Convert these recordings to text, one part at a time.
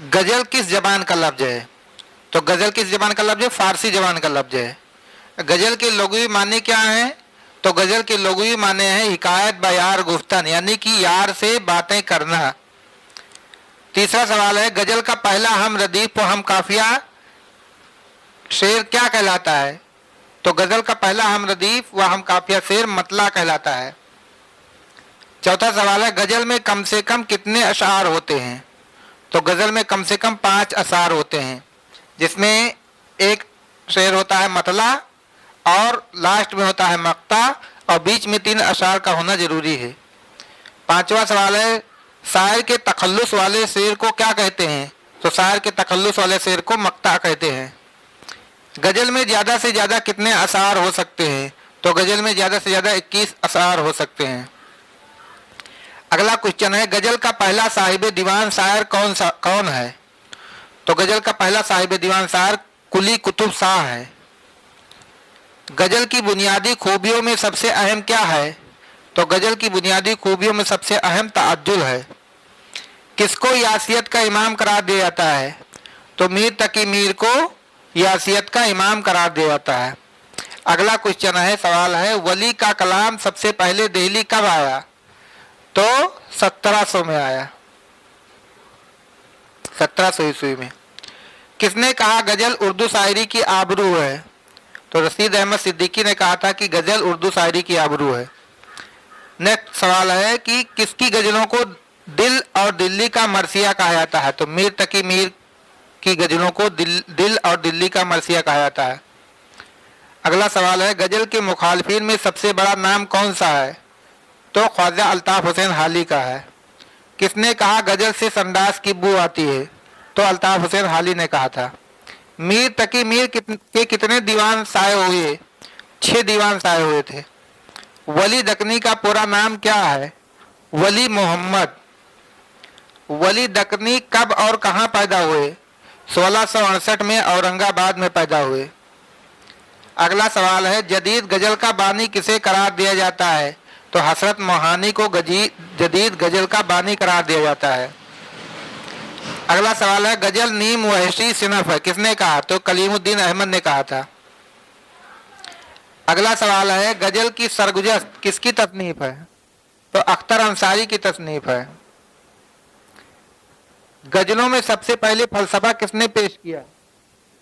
गजल किस जबान का लफ्ज है? तो गजल किस जबान का लफ्ज है? फारसी जबान का लफ्ज है। गजल के लुग़वी माने क्या है? तो गजल के लुग़वी माने हैं हिकायत बयार गुफ्तन, यानी कि यार से बातें करना। तीसरा सवाल है, गजल का पहला हम रदीफ व हम काफिया शेर क्या कहलाता है? तो गजल का पहला हम रदीफ व हम काफिया शेर मतला कहलाता है। चौथा सवाल है, गजल में कम से कम कितने अशार होते हैं? तो गजल में कम से कम 5 अशार होते हैं, जिसमें एक शेर होता है मतला और लास्ट में होता है मक्ता और बीच में 3 अशार का होना जरूरी है। पांचवा सवाल है, शायर के तखल्लुस वाले शेर को क्या कहते हैं? तो शायर के तखल्लुस वाले शेर को मक्ता कहते हैं। गजल में ज्यादा से ज्यादा कितने अशार हो सकते हैं? तो गजल में ज्यादा से ज्यादा 21 अशार हो सकते हैं। अगला क्वेश्चन है, गजल का पहला साहिब दीवान शायर कौन है? तो गजल का पहला साहिब दीवान शायर कुली कुतुब शाह है। गजल की बुनियादी खूबियों में सबसे अहम क्या है? तो गजल की बुनियादी खूबियों में सबसे अहम तअज्जुल है। किसको यासियत का इमाम करार दिया जाता है? तो मीर तकी मीर को यासियत का इमाम करार दिया जाता है। अगला क्वेश्चन है, सवाल है, वली का कलाम सबसे पहले दिल्ली कब आया? तो 1700 में आया, 1700 ईस्वी में। किसने कहा गजल उर्दू शायरी की आबरू है? तो रशीद अहमद सिद्दीकी ने कहा था कि गजल उर्दू शायरी की आबरू है। नेक्स्ट सवाल है कि किसकी गजलों को दिल और दिल्ली का मरसिया कहा जाता है? तो मीर तकी मीर की गजलों को दिल और दिल्ली का मरसिया कहा जाता है। अगला सवाल है, गजल के मुखालिफिन में सबसे बड़ा नाम कौन सा है? तो ख्वाजा अल्ताफ हुसैन हाली का है। किसने कहा गजल से संडास की बू आती है? तो अल्ताफ हुसैन हाली ने कहा था। मीर तकी मीर के कितने दीवान शाये हुए? 6 दीवान शाये हुए थे। वली दकनी का पूरा नाम क्या है? वली मोहम्मद। वली दकनी कब और कहां पैदा हुए? 1668 में औरंगाबाद में पैदा हुए। अगला सवाल है, जदीद गजल का बानी किसे करार दिया जाता है? तो हसरत मोहानी को जदीद गजल का बानी करार दिया जाता है। अगला सवाल है, गजल नीम वहशी सिनफ है, किसने कहा? तो कलीमुद्दीन अहमद ने कहा था। अगला सवाल है, गजल की सरगुजश्त किसकी तसनीफ है? तो अख्तर अंसारी की तसनीफ है। गजलों में सबसे पहले फलसफा किसने पेश किया?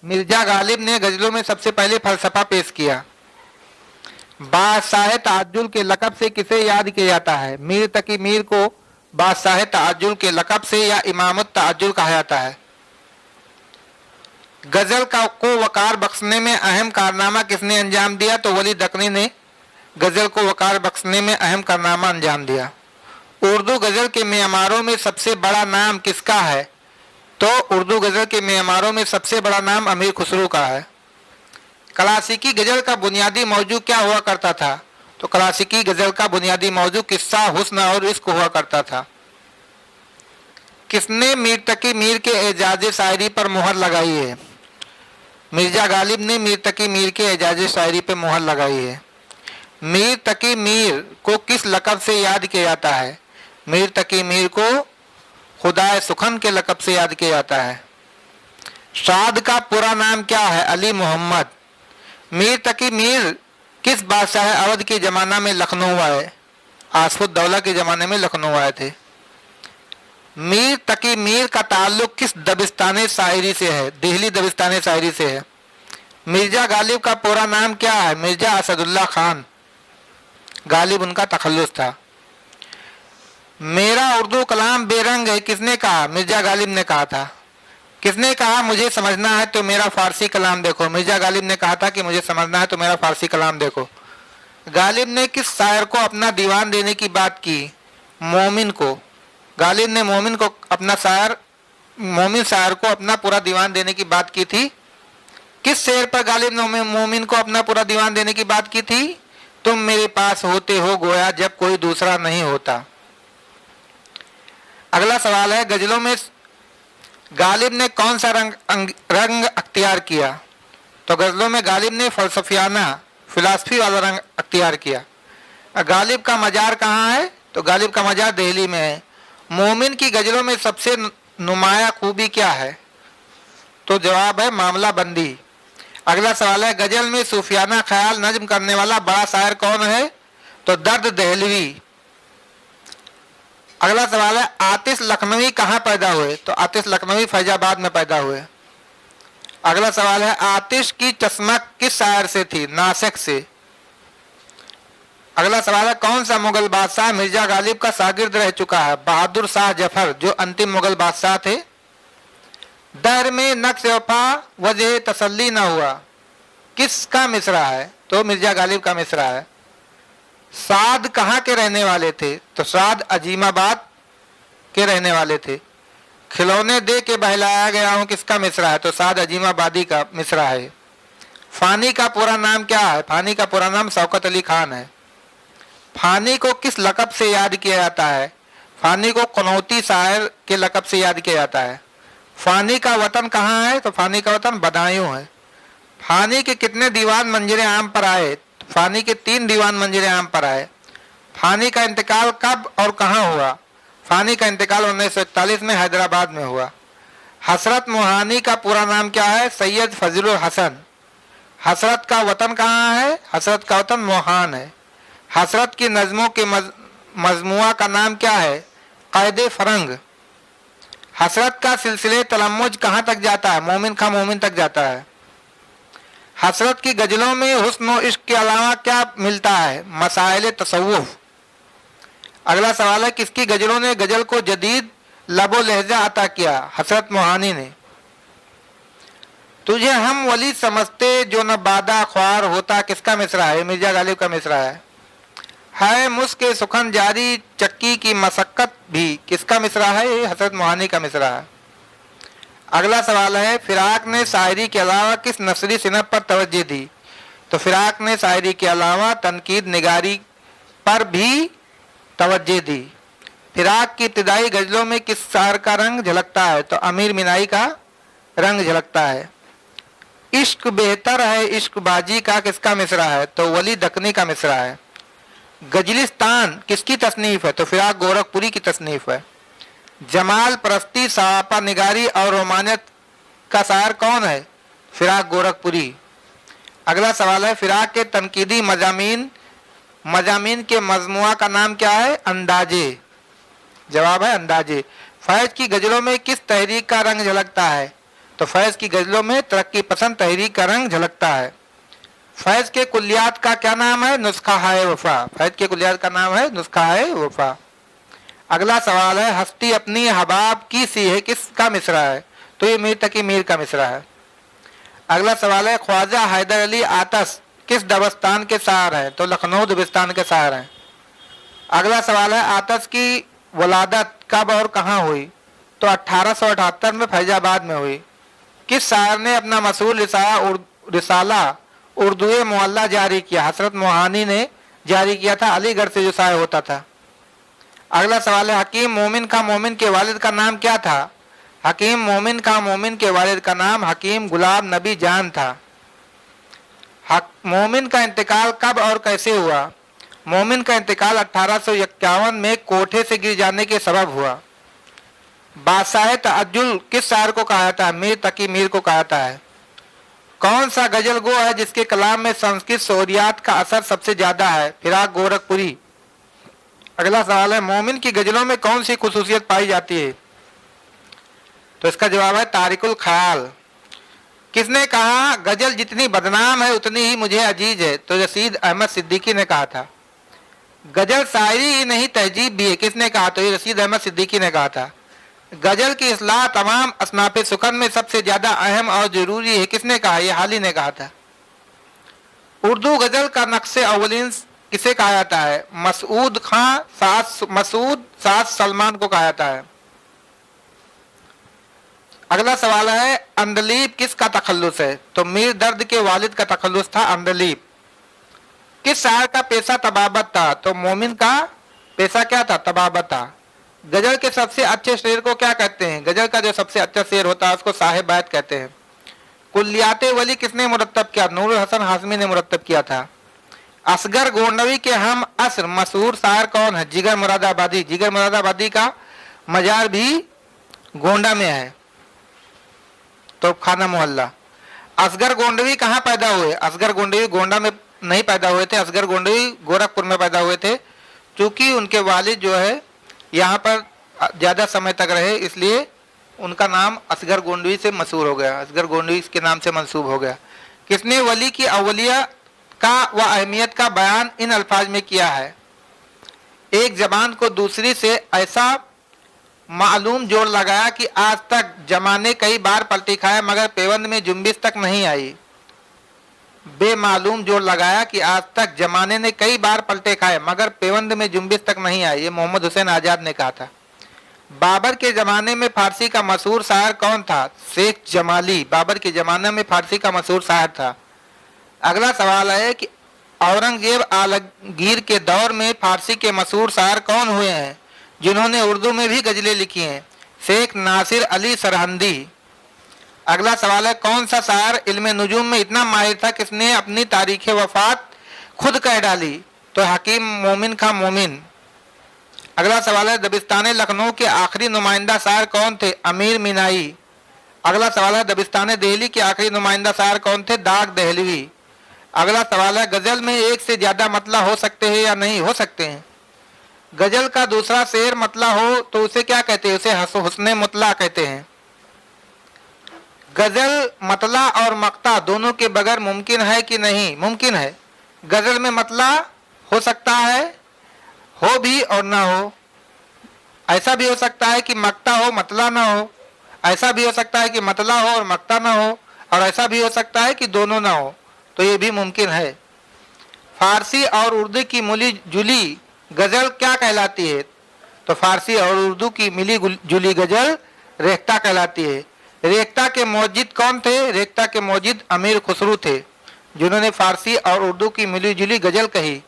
मिर्जा गालिब ने गजलों में सबसे पहले फलसफा पेश किया। बादशाह ताजुल के लक़ब से किसे याद किया जाता है? मीर तकी मीर को बादशाह ताजुल के लक़ब से या इमामत ताजुल कहा जाता है। गजल को वकार बख्शने में अहम कारनामा किसने अंजाम दिया? तो वली दकनी ने गजल को वकार बख्शने में अहम कारनामा अंजाम दिया। उर्दू गजल के मेमारों में सबसे बड़ा नाम किसका है? तो उर्दू गजल के मेमारों में सबसे बड़ा नाम अमीर खुसरो का है। क्लासिकी गजल का बुनियादी मौजू क्या हुआ करता था? तो क्लासिकी गजल का बुनियादी मौजू किस्सा, हुस्न और इश्क हुआ करता था। किसने मीर तकी मीर के एजाज शायरी पर मुहर लगाई है? मिर्जा गालिब ने मीर तकी मीर के एजाज शायरी पर मुहर लगाई है। मीर तकी मीर को किस लक़ब से याद किया जाता है? मीर तकी मीर को खुदाए सुखन के लक़ब से याद किया जाता है। शाद का पूरा नाम क्या है? अली मोहम्मद। मीर तकी मीर किस बादशाह अवध के ज़माना में लखनऊ आए? आसफुद्दौला के ज़माने में लखनऊ आए थे। मीर तकी मीर का ताल्लुक किस दबिस्तान शायरी से है? दिल्ली दबिस्तान शायरी से है। मिर्जा गालिब का पूरा नाम क्या है? मिर्जा असदुल्ला खान। गालिब उनका तखल्लुस था। मेरा उर्दू कलाम बेरंग है, किसने कहा? मिर्जा गालिब ने कहा था। किसने कहा मुझे समझना है तो मेरा फारसी कलाम देखो? मिर्जा गालिब ने कहा था कि मुझे समझना है तो मेरा फारसी कलाम देखो। गालिब ने किस शायर को अपना दीवान देने की बात की? मोमिन को। गालिब ने मोमिन शायर को अपना पूरा दीवान देने की बात की थी। किस शेर पर गालिब ने मोमिन को अपना पूरा दीवान देने की बात की थी? तुम मेरे पास होते हो गोया जब कोई दूसरा नहीं होता। अगला सवाल है, गजलों में गालिब ने कौन सा रंग अख्तियार किया? तो गजलों में गालिब ने फिलासफी वाला रंग अख्तियार किया। गालिब का मजार कहाँ है? तो गालिब का मजार दिल्ली में है। मोमिन की गजलों में सबसे नुमाया खूबी क्या है? तो जवाब है मामला बंदी। अगला सवाल है गजल में सूफियाना ख्याल नज्म करने वाला बड़ा शायर कौन है? तो दर्द दहलवी। अगला सवाल है आतिश लखनवी कहाँ पैदा हुए? तो आतिश लखनवी फैजाबाद में पैदा हुए। अगला सवाल है आतिश की चस्मक किस शायर से थी? नासिक से। अगला सवाल है कौन सा मुगल बादशाह मिर्जा गालिब का शागिर्द रह चुका है? बहादुर शाह जफर, जो अंतिम मुगल बादशाह थे। दहर में नक्श वफा वजह तसल्ली न हुआ किसका मिसरा है? तो मिर्जा गालिब का मिसरा है। साद कहाँ के रहने वाले थे? तो साद अजीमाबाद के रहने वाले थे। खिलौने दे के बहलाया गया हूँ किसका मिसरा है? तो साद अजीमाबादी का मिसरा है। फानी का पूरा नाम क्या है? फानी का पूरा नाम शौकत अली खान है। फानी को किस लक़ब से याद किया जाता है? फानी को कनौती शायर के लक़ब से याद किया जाता है। फानी का वतन कहाँ है? तो फानी का वतन बदायूं है। फानी के कितने दीवान मंजर आम पर आए? फानी के 3 दीवान मंजर आम पर आए। फानी का इंतकाल कब और कहाँ हुआ? फानी का इंतकाल 1941 में हैदराबाद में हुआ। हसरत मोहानी का पूरा नाम क्या है? सैयद फजलुल हसन। हसरत का वतन कहाँ है? हसरत का वतन मोहान है। हसरत की नज़मों के मजमुआ का नाम क्या है? क़ैद फरंग। हसरत का सिलसिले तलम्मुज कहाँ तक जाता है? मोमिन खा मोमिन तक जाता है। हसरत की गजलों में हुस्न और इश्क के अलावा क्या मिलता है? मसाइल तसव्वुफ। अगला सवाल है किसकी गजलों ने गजल को जदीद लबो लहजा अता किया? हसरत मोहानी ने। तुझे हम वली समझते जो न बादा ख्वार होता किसका मिसरा है? मिर्जा गालिब का मिसरा है मुस्के सुखन जारी चक्की की मशक्कत भी किसका मिसरा है? ये हसरत मोहानी का मिसरा है। अगला सवाल है फिराक ने शायरी के अलावा किस नसरी सिनत पर तवज्जो दी? तो फिराक ने शायरी के अलावा तनकीद निगारी पर भी तवज्जो दी। फिराक की इब्तिदाई गजलों में किस शायर का रंग झलकता है? तो अमीर मिनाई का रंग झलकता है। इश्क बेहतर है इश्क बाजी का किसका मिसरा है? तो वली दकनी का मिसरा है। गजलिस्तान किसकी तसनीफ है? तो फिराक गोरखपुरी की तसनीफ है। जमाल परस्ती सहापा निगारी और रोमानियत का शायर कौन है? फिराक गोरखपुरी। अगला सवाल है फिराक के तनकीदी मजामीन के मजमुआ का नाम क्या है? अंदाजे। जवाब है अंदाजे। फैज की गजलों में किस तहरीक का रंग झलकता है? तो फैज की गजलों में तरक्की पसंद तहरीक का रंग झलकता है। फैज के कुलियात का क्या नाम है? नुस्खा है वफा। फैज के कुलियात का नाम है नुस्खा है वफा। अगला सवाल है हस्ती अपनी हबाब की सी है किसका मिसरा है? तो ये मीर तकी मीर का मिसरा है। अगला सवाल है ख्वाजा हैदर अली आतश किस दबस्तान के शायर हैं? तो लखनऊ दबिस्तान के शायर हैं। अगला सवाल है आतश की वलादत कब और कहाँ हुई? तो 1878 में फैजाबाद में हुई। किस शायर ने अपना मशहूर रिसाला उर्दू मुअल्ला जारी किया? हसरत मोहानी ने जारी किया था, अलीगढ़ से जो शायर होता था। अगला सवाल है हकीम मोमिन खां मोमिन के वालिद का नाम क्या था? हकीम मोमिन खां मोमिन के वालिद का नाम हकीम गुलाब नबी जान था। मोमिन का इंतकाल कब और कैसे हुआ? मोमिन का इंतकाल 1851 में कोठे से गिर जाने के सबब हुआ। बादशाह तअज्जुल किस शायर को कहा जाता है? मीर तकी मीर को कहा जाता है। कौन सा गजल गो है जिसके कलाम में संस्कृत शोरियात का असर सबसे ज्यादा है? फिराक गोरखपुरी। अगला सवाल है मोमिन की गजलों में कौन सी खुसूसियत पाई जाती है? तो इसका जवाब है तारिकुल ख्याल। किसने कहा गजल जितनी बदनाम है उतनी ही मुझे अजीज है? तो रशीद अहमद सिद्दीकी ने कहा था। गजल शायरी ही नहीं तहजीब भी है किसने कहा? तो ये रशीद अहमद सिद्दीकी ने कहा था। गजल की इस्लाह तमाम असनाफे सुकन में सबसे ज्यादा अहम और जरूरी है किसने कहा? ये हाली ने कहा था। उर्दू गजल का नक्शे अव्वलीन किसे कहा जाता है? मसूद खां मसूद साद सलमान को कहा जाता है। अगला सवाल है अंदलीब किसका तखल्लुस है? तो मीर दर्द के वालिद का तखल्लुस था अंदलीब। किस शायर का पेशा तबाबत था? तो मोमिन का पेशा क्या था? तबाबत था। गजल के सबसे अच्छे शेर को क्या कहते हैं? गजल का जो सबसे अच्छा शेर होता है उसको साहिब बैत कहते हैं। कुल्लियाते वली किसने मुरत्तब किया? नूरुल हसन हाशमी ने मुरत्तब किया था। असगर गोंडवी के हम असर मशहूर शायर कौन है? जिगर मुरादाबादी। जिगर मुरादाबादी का मजार भी गोंडा में है, तोपखाना मोहल्ला। असगर गोंडवी कहाँ पैदा हुए? असगर गोंडवी गोंडा में नहीं पैदा हुए थे, असगर गोंडवी गोरखपुर में पैदा हुए थे। चूंकि उनके वालिद जो है यहाँ पर ज़्यादा समय तक रहे, इसलिए उनका नाम असगर गोंडवी से मशहूर हो गया, असगर गोंडवी के नाम से मंसूब हो गया। किसने वली की अवलिया का व अहमियत का बयान इन अल्फाज में किया है? एक जबान को दूसरी से ऐसा मालूम जोड़ लगाया कि आज तक जमाने कई बार पलटी खाया मगर पेवंद में जुम्बिश तक नहीं आई। बेमालूम जोड़ लगाया कि आज तक जमाने ने कई बार पलटे खाए मगर पेवंद में जुम्बिश तक नहीं आई। ये मोहम्मद हुसैन आजाद ने कहा था। बाबर के जमाने में फारसी का मशहूर शायर कौन था? शेख जमाली बाबर के जमाने में फारसी का मशहूर शायर था। अगला सवाल है कि औरंगजेब आलमगीर के दौर में फारसी के मशहूर शायर कौन हुए हैं जिन्होंने उर्दू में भी गजलें लिखी हैं? शेख नासिर अली सरहंदी। अगला सवाल है कौन सा शायर इल्म नुजूम में इतना माहिर था किसने अपनी तारीख वफात खुद कह डाली? तो हकीम मोमिन खां मोमिन। अगला सवाल है दबिस्तान लखनऊ के आखिरी नुमाइंदा शायर कौन थे? अमीर मीनाई। अगला सवाल है दबिस्तान दिल्ली के आखिरी नुमाइंदा शायर कौन थे? दाग दहलवी। अगला सवाल है गजल में एक से ज्यादा मतला हो सकते हैं या नहीं हो सकते हैं? गजल का दूसरा शेर मतला हो तो उसे क्या कहते हैं? उसे हुस्ने मुतला कहते हैं। गजल मतला और मक्ता दोनों के बगैर मुमकिन है कि नहीं? मुमकिन है। गजल में मतला हो सकता है, हो भी और ना हो। ऐसा भी हो सकता है कि मक्ता हो मतला ना हो, ऐसा भी हो सकता है कि मतला हो और मक्ता ना हो, और ऐसा भी हो सकता है कि दोनों ना हो, तो ये भी मुमकिन है। फारसी और उर्दू की मिली जुली गजल क्या कहलाती है? तो फारसी और उर्दू की मिली जुली गजल रेख्ता कहलाती है। रेख्ता के मौजिद कौन थे? रेख्ता के मौजिद अमीर खुसरू थे जिन्होंने फारसी और उर्दू की मिली जुली गजल कही।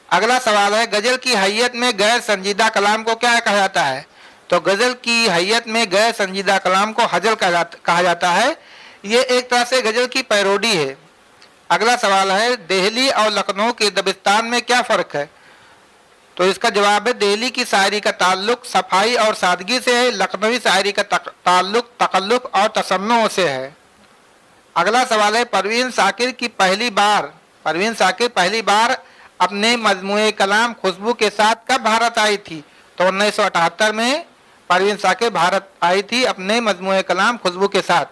अगला सवाल है गजल की हैयत में गैर संजीदा कलाम को क्या कहा जाता है? तो गजल की हैयत में गैर संजीदा कलाम को हजल कहा जाता है। ये एक तरह से गजल की पैरोडी है। अगला सवाल है दिल्ली और लखनऊ के दबिस्तान में क्या फर्क है? तो इसका जवाब है दिल्ली की शायरी का ताल्लुक सफाई और सादगी से है, लखनवी शायरी का ताल्लुक तकल्लुफ और तसन्नुह से है। अगला सवाल है परवीन शाकिर पहली बार अपने मजमूए कलाम खुशबू के साथ कब भारत आई थी? तो 1978 में परवीन शाकिर भारत आई थी अपने मजमूए कलाम खुशबू के साथ।